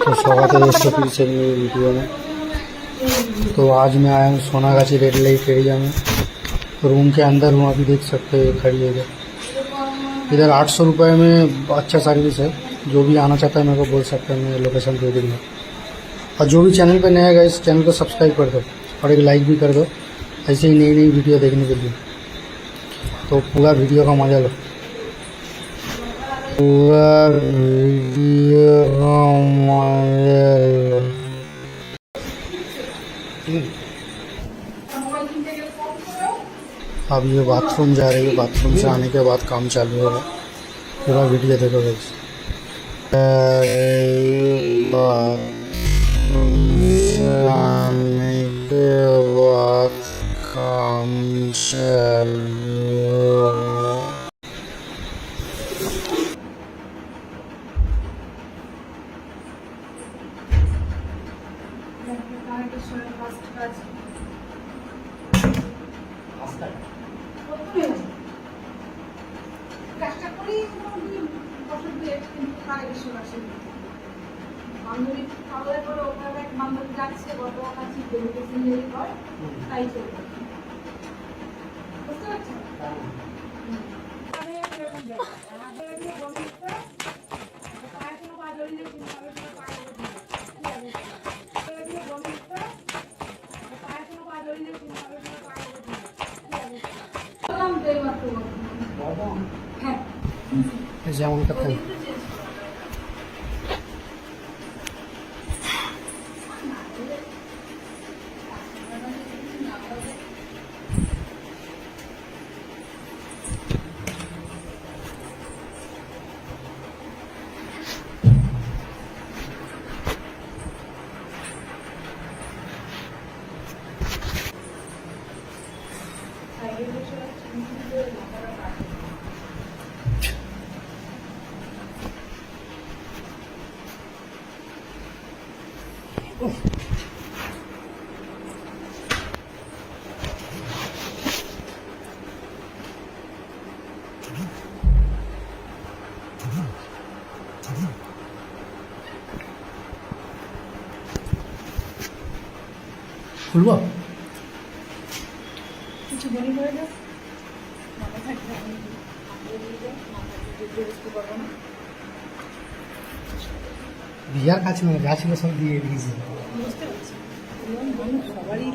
तो स्वागत है दोस्तों फिर से मेरी वीडियो में। तो आज मैं आया हूँ सोनागाछी रेड लाइट एरिया में। रूम के अंदर हूँ, अभी देख सकते हैं खड़ी है इधर 800 रुपये में अच्छा सर्विस है। जो भी आना चाहता है मेरे को बोल सकते हैं, मैं लोकेशन दे दूँगा। और जो भी चैनल पे नया है इस चैनल को सब्सक्राइब कर दो और एक लाइक भी कर दो, ऐसे ही नई नई वीडियो देखने के लिए। तो पूरा वीडियो का मजा लो। पूरा वीडियो का मजा लो। अब ये बाथरूम जा रही है, बाथरूम से आने के बाद काम चालू होगा। पूरा वीडियो देखो गाइस। आने के बाद काम चालू होगा। চেষ্টা করি বছর দুয়েক, কিন্তু তার বেশি আসে বান্ধবী খাওয়ার পরে ওখানে এক বান্ধবী যাচ্ছে গত কাছে ডেলিগেশন হয়, তাই চলবে। বুঝতে পারছেন? হ্যাঁ, যেমন কথা খুলবো কিছু মনে করে না, মাথা থাকবে আমি বুঝতে পারবো না। বিয়ার কাছে গাছগুলো সব দিয়ে দিয়েছি। বুঝতে পারছি, মানুষ সবারই